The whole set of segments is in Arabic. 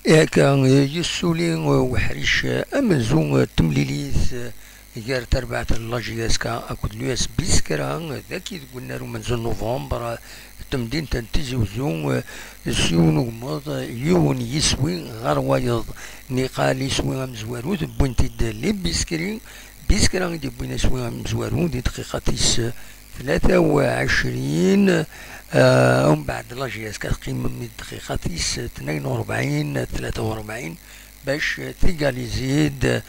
ياكا يسولي وحريش امازون تمليليث غير تربعة لاجياسكا اكود اليوس بيسكرا ذاكي قلنا رو منزل نوفمبر تمدين تنتزي وزون سيون ومض يون يسوي غير وايض نقال يسوي مزوارو بوينتي لي بيسكرين بيسكرا دي بوين يسوي مزوارو دي دقيقة 23 ومن بعد لاجياس كتقيم من دقيقة 42 43 باش تيغاليزيد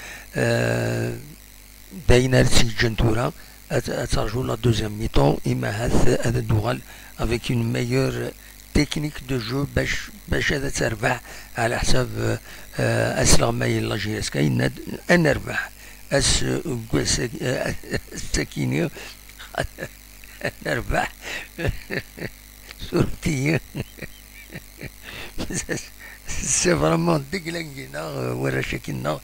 بين السجنتورة ترجو لا دوزيام ميطون إما هذا الدوغال افيك اون ميور تكنيك دو جو باش هذا تربح على حساب اسلغماي لاجياس كاين نربح السكينة نربح صورتي سي فريمون ديكلانكينا ورا شاكينا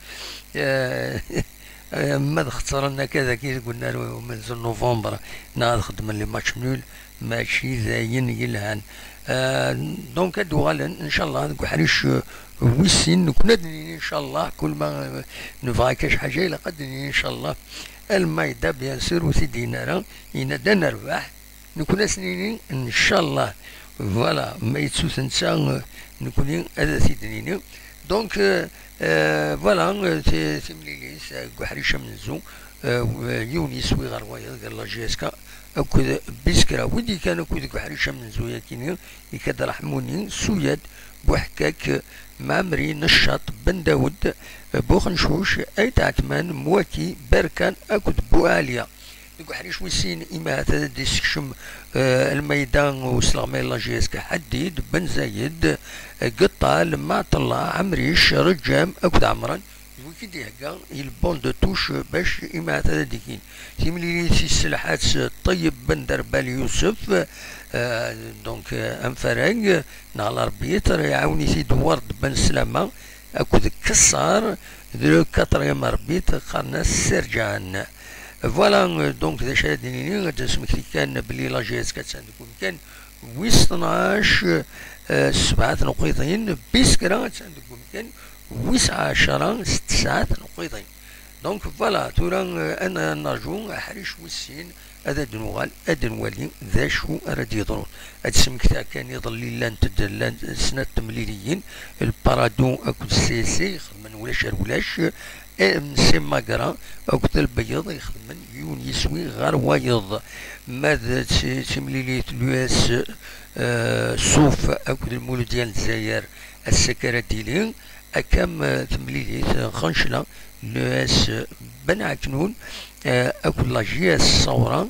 ما خسرنا كذا كي قلنا له منزل نوفمبر نخدم لي ماتش نول ماشي زاين يلهان دونك دوغال ان شاء الله حريش ويسين كنا ان شاء الله كل ما نبغى كاش حاجه الا قدني ان شاء الله المايدا بيان سور وسيدي نرى ينادى نربح نكون سنين ان شاء الله فوالا ما يتسوس نسا نكون هذا سيدني دونك فوالا تمليليس حريشه من الزو يونس ويغار وايا قال لا جيسكا اكو بيسكرا ودي كان اكو حريشه من الزو ياكيني يكاد رحموني سويد بوحكاك معمري نشاط بن داود بوخنشوش اي تعتمان مواكي بركان اكد بواليا يقول حريش ويسين اما هذا ديسكشم الميدان وسلامي لاجيسكا حديد بن زايد قطال ما طلع عمريش رجام اكد عمران وكي ديهكا البون دو توش باش اما هذا ديكين تيملي سي السلاحات طيب بن دربال يوسف دونك انفراغ نهار الربيع يعاوني سيد ورد بن سلامه اكد كسار دو كاتريام ربيت قرنا سرجان فوالا دونك ذا شاديني غادي نسمك كان بلي لاجيس كتساندكم كان ويس 12 7 نقيضين بيسكرا تساندكم كان ويس 10 9 نقيضين دونك فوالا تورا انا نرجو حريش ويسين هذا دنوغال ادنوالي ذا شو راه يضرون هاد السمكتا كان يضل لان تدلان سنة تمليليين البارادون اكو السيسي يخدمن ولاش سي ماكرا اكو البيض يخدمن يون يسوي غير وايض ماذا تمليليت الياس صوف اكو المولود ديال الجزائر السكرة ديالي اكام تمليليت خنشله الياس بن عكنون اكو لاجياس صورا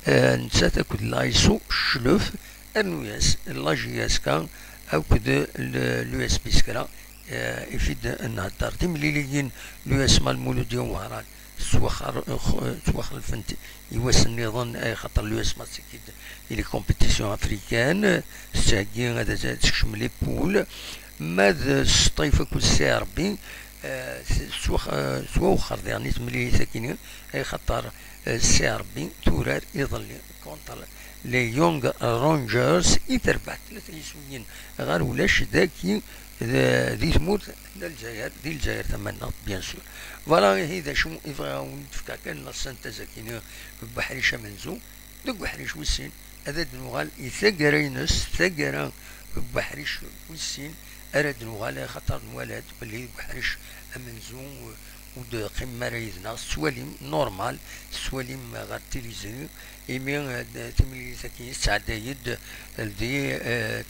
نسات اكو لايسو شلوف انوياس لاجياس كان اكو الياس بيسكرا يفيد النهار تمليليين الياس مال مولود يوم وهران سواخر الفنت يواس النظام اي خاطر الياس ما تسكيد لي كومبيتيسيون افريكان ساكي هذا تشمل لي بول ماذا الصيف كل سي ربي سوا وخر يعني تملي ساكنين اي خاطر السي ربي تورار يظل كونتر لي يونغ رونجرز يتربح 3 يسويين غير ولاش ذاكي ذي تموت الجزائر تمنى بيان سور فوالا هذا شو يبغى نتفكر كان لاصنتا زاكيني بحريشه منزو دوك بحريش ويسين هذا دنوغال يثقرينس ثقرا بحريش ويسين اراد نوغال خاطر نوالد بلي بحريش امنزو ود قمه رايدنا سواليم نورمال سواليم غير تيليزيون ايمي تملي ساكين سعدايد دي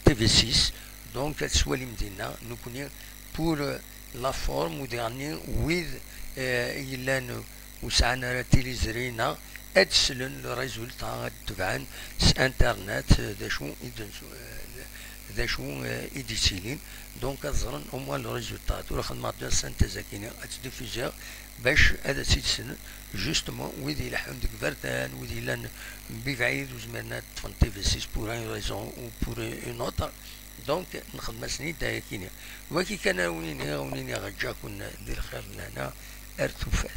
تي في 6 دونك سواليم ديالنا نكوني بور لا فورم وديرني ويذ يلان وسعنا راه تيليزرينا ادسلن لو ريزولتا تبعا انترنت ذا شو ذا شو ايديسيلين دونك الزرن هما لو ريزولتات ولا خدمة ديال سانتيزا كاينه اتديفيزير باش هذا سيتسن جوستومون ويدي يلحقون ديك فردان ويدي لان ببعيد وزمرنا تفن تي في 6 بور ان ريزون و بور اون اوتر دونك نخدم سنين دايا كاينه وكي كان ونيني غجا كنا ندير خير لهنا ارتفات.